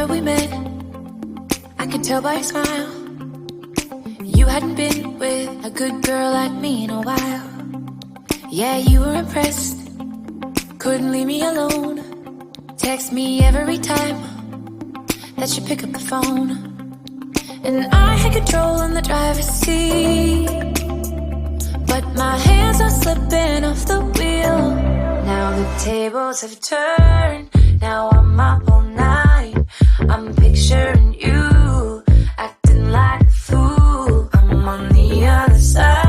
summer we met, I could tell by your smile you hadn't been with a good girl like me in a while. Yeah, you were impressed, couldn't leave me alone. Text me every time that you pick up the phone. And I had control in the driver's seat, but my hands are slipping off the wheel. Now the tables have turned, now I'm up all night. I'm picturing you acting like a fool. I'm on the other side.